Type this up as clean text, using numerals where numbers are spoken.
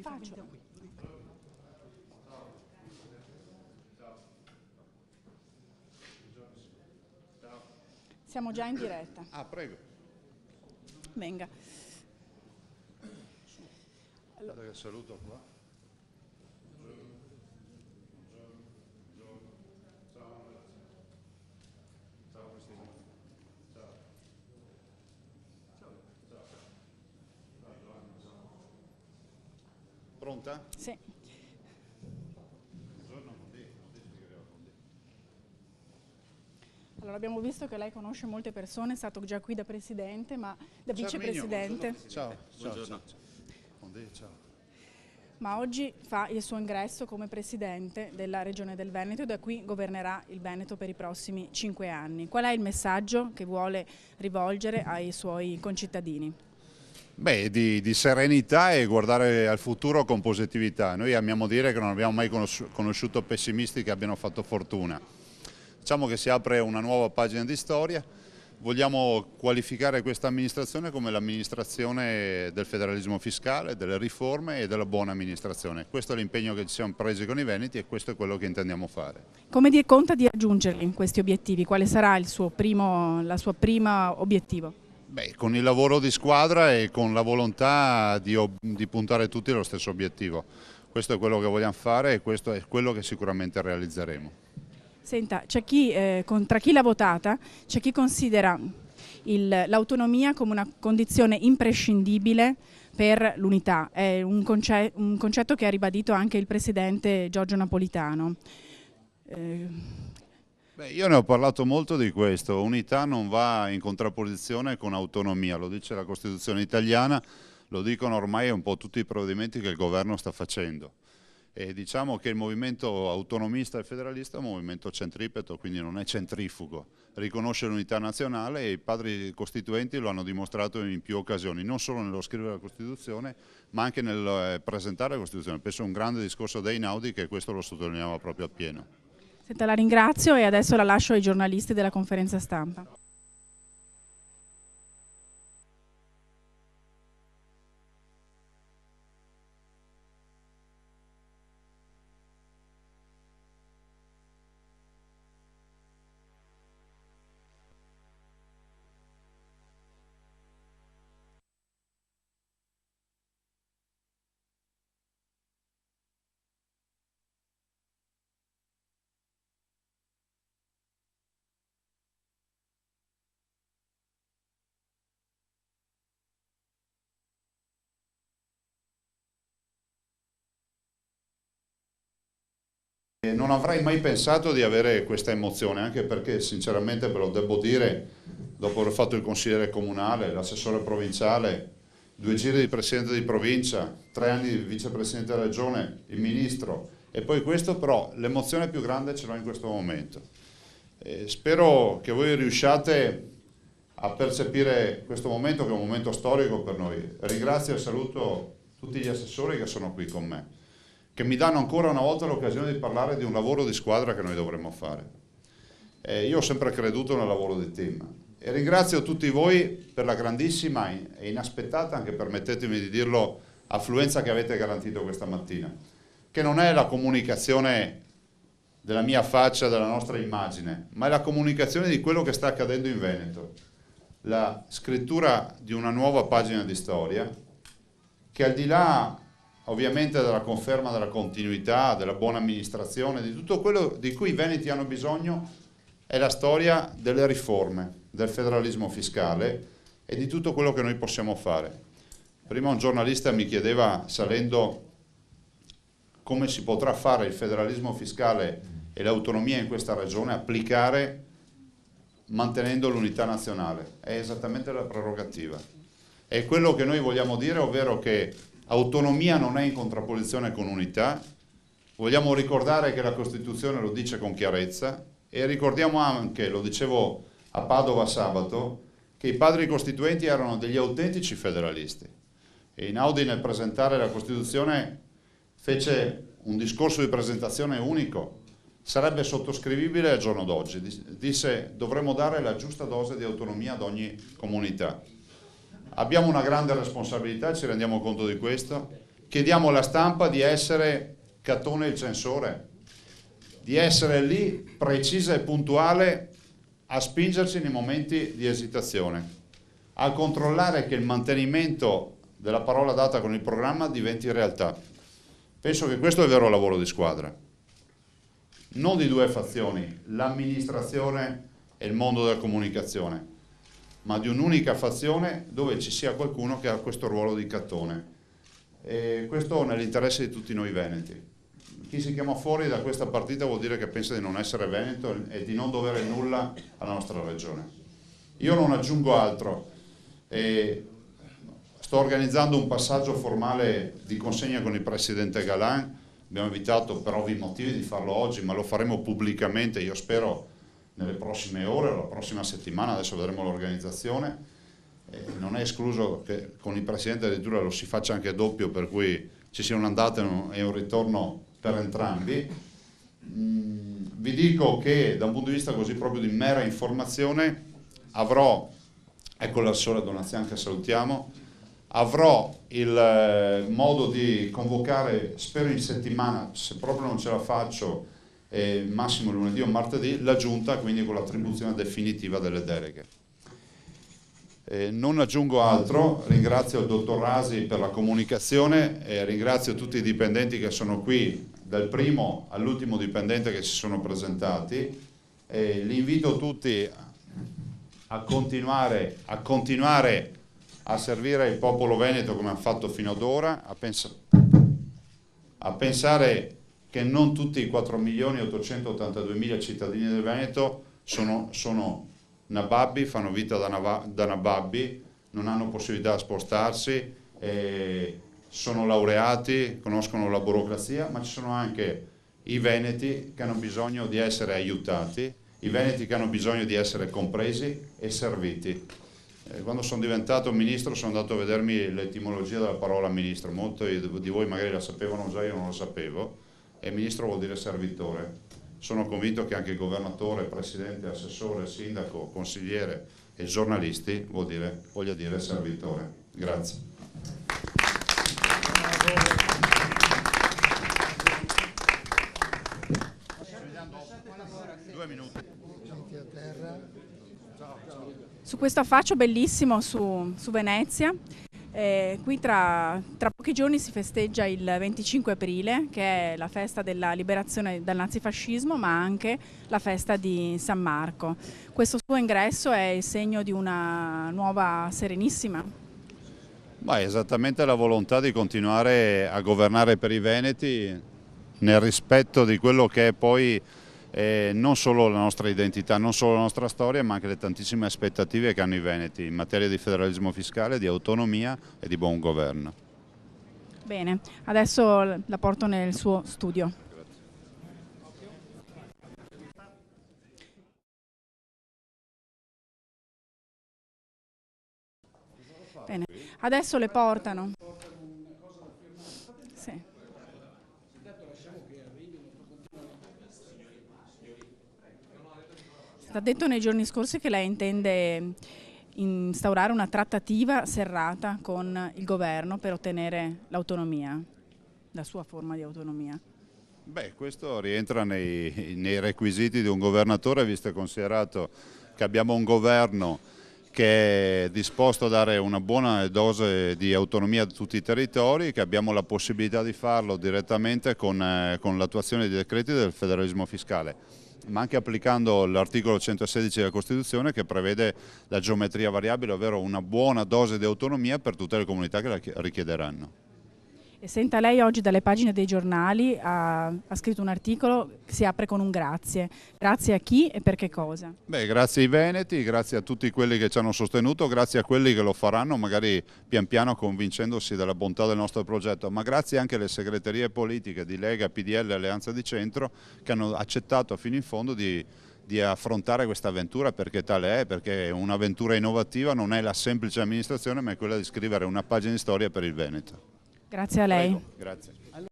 faccio. Siamo già in diretta. Ah, prego. Venga. Allora, che saluto qua. Pronta? Sì. Allora, abbiamo visto che lei conosce molte persone, è stato già qui da presidente, ma da vicepresidente. Ciao. Ciao. Ma oggi fa il suo ingresso come presidente della Regione del Veneto e da qui governerà il Veneto per i prossimi 5 anni. Qual è il messaggio che vuole rivolgere ai suoi concittadini? Beh, di serenità e guardare al futuro con positività. Noi amiamo dire che non abbiamo mai conosciuto pessimisti che abbiano fatto fortuna. Diciamo che si apre una nuova pagina di storia. Vogliamo qualificare questa amministrazione come l'amministrazione del federalismo fiscale, delle riforme e della buona amministrazione. Questo è l'impegno che ci siamo presi con i veneti e questo è quello che intendiamo fare. Come conta di raggiungerli questi obiettivi? Quale sarà il suo la sua prima obiettivo? Beh, con il lavoro di squadra e con la volontà di puntare tutti allo stesso obiettivo. Questo è quello che vogliamo fare e questo è quello che sicuramente realizzeremo. Senta, tra chi l'ha votata, c'è chi considera l'autonomia come una condizione imprescindibile per l'unità. È un concetto che ha ribadito anche il presidente Giorgio Napolitano. Beh, io ne ho parlato molto di questo. Unità non va in contrapposizione con autonomia, lo dice la Costituzione italiana, lo dicono ormai un po' tutti i provvedimenti che il governo sta facendo. E diciamo che il movimento autonomista e federalista è un movimento centripeto, quindi non è centrifugo, riconosce l'unità nazionale e i padri costituenti lo hanno dimostrato in più occasioni, non solo nello scrivere la Costituzione, ma anche nel presentare la Costituzione. Penso a un grande discorso di Einaudi che questo lo sottolineava proprio appieno. Senta, la ringrazio e adesso la lascio ai giornalisti della conferenza stampa. Non avrei mai pensato di avere questa emozione, anche perché sinceramente ve lo devo dire, dopo aver fatto il consigliere comunale, l'assessore provinciale, 2 giri di presidente di provincia, 3 anni di vicepresidente della regione, il ministro e poi questo, però l'emozione più grande ce l'ho in questo momento. Spero che voi riusciate a percepire questo momento che è un momento storico per noi. Ringrazio e saluto tutti gli assessori che sono qui con me, che mi danno ancora una volta l'occasione di parlare di un lavoro di squadra che noi dovremmo fare. Io ho sempre creduto nel lavoro di team e ringrazio tutti voi per la grandissima e inaspettata, anche permettetemi di dirlo, affluenza che avete garantito questa mattina, che non è la comunicazione della mia faccia, della nostra immagine, ma è la comunicazione di quello che sta accadendo in Veneto, la scrittura di una nuova pagina di storia che al di là ovviamente della conferma della continuità, della buona amministrazione, di tutto quello di cui i veneti hanno bisogno, è la storia delle riforme, del federalismo fiscale e di tutto quello che noi possiamo fare. Prima un giornalista mi chiedeva, salendo, come si potrà fare il federalismo fiscale e l'autonomia in questa regione applicare mantenendo l'unità nazionale. È esattamente la prerogativa. È quello che noi vogliamo dire, ovvero che autonomia non è in contrapposizione con unità. Vogliamo ricordare che la Costituzione lo dice con chiarezza e ricordiamo anche, lo dicevo a Padova sabato, che i padri costituenti erano degli autentici federalisti. E Einaudi nel presentare la Costituzione fece un discorso di presentazione unico, sarebbe sottoscrivibile al giorno d'oggi. Disse: dovremmo dare la giusta dose di autonomia ad ogni comunità. Abbiamo una grande responsabilità, ci rendiamo conto di questo, chiediamo alla stampa di essere Catone il censore, di essere lì precisa e puntuale a spingerci nei momenti di esitazione, a controllare che il mantenimento della parola data con il programma diventi realtà. Penso che questo è il vero lavoro di squadra, non di due fazioni, l'amministrazione e il mondo della comunicazione, ma di un'unica fazione dove ci sia qualcuno che ha questo ruolo di Catone. E questo nell'interesse di tutti noi veneti. Chi si chiama fuori da questa partita vuol dire che pensa di non essere veneto e di non dovere nulla alla nostra regione. Io non aggiungo altro. Sto organizzando un passaggio formale di consegna con il Presidente Galan. Abbiamo evitato per ovvi motivi di farlo oggi, ma lo faremo pubblicamente, io spero nelle prossime ore, la prossima settimana, adesso vedremo l'organizzazione. Non è escluso che con il Presidente addirittura lo si faccia anche doppio, per cui ci sia un'andata e un ritorno per entrambi. Vi dico che da un punto di vista così proprio di mera informazione avrò, ecco la sorella Donazian che salutiamo, avrò il modo di convocare, spero in settimana, se proprio non ce la faccio, massimo lunedì o martedì, la Giunta, quindi con l'attribuzione definitiva delle deleghe. Non aggiungo altro, ringrazio il dottor Rasi per la comunicazione e ringrazio tutti i dipendenti che sono qui, dal primo all'ultimo dipendente che si sono presentati. Li invito tutti a continuare a servire il popolo veneto come hanno fatto fino ad ora, a pensare che non tutti i 4.882.000 cittadini del Veneto sono nababbi, fanno vita da nababbi, non hanno possibilità di spostarsi, sono laureati, conoscono la burocrazia, ma ci sono anche i veneti che hanno bisogno di essere aiutati, i veneti che hanno bisogno di essere compresi e serviti. Quando sono diventato ministro sono andato a vedermi l'etimologia della parola ministro, molti di voi magari la sapevano già, io non lo sapevo, e ministro vuol dire servitore. Sono convinto che anche il governatore, presidente, assessore, sindaco, consigliere e giornalisti voglia dire servitore. Grazie. Su questo affaccio bellissimo su Venezia. Qui tra pochi giorni si festeggia il 25 aprile, che è la festa della liberazione dal nazifascismo, ma anche la festa di San Marco. Questo suo ingresso è il segno di una nuova Serenissima? È esattamente la volontà di continuare a governare per i veneti nel rispetto di quello che è poi non solo la nostra identità, non solo la nostra storia, ma anche le tantissime aspettative che hanno i veneti in materia di federalismo fiscale, di autonomia e di buon governo. Bene, adesso la porto nel suo studio. Bene, adesso le portano. Sì. Ha detto nei giorni scorsi che lei intende instaurare una trattativa serrata con il governo per ottenere l'autonomia, la sua forma di autonomia. Questo rientra nei requisiti di un governatore, visto e considerato che abbiamo un governo che è disposto a dare una buona dose di autonomia a tutti i territori, che abbiamo la possibilità di farlo direttamente con l'attuazione dei decreti del federalismo fiscale, ma anche applicando l'articolo 116 della Costituzione che prevede la geometria variabile, ovvero una buona dose di autonomia per tutte le comunità che la richiederanno. E senta, lei oggi dalle pagine dei giornali ha scritto un articolo che si apre con un grazie. Grazie a chi e per che cosa? Grazie ai veneti, grazie a tutti quelli che ci hanno sostenuto, grazie a quelli che lo faranno magari pian piano convincendosi della bontà del nostro progetto, ma grazie anche alle segreterie politiche di Lega, PDL e Alleanza di Centro che hanno accettato fino in fondo di affrontare questa avventura, perché tale è, perché un'avventura innovativa non è la semplice amministrazione, ma è quella di scrivere una pagina di storia per il Veneto. Grazie a lei. Prego, grazie.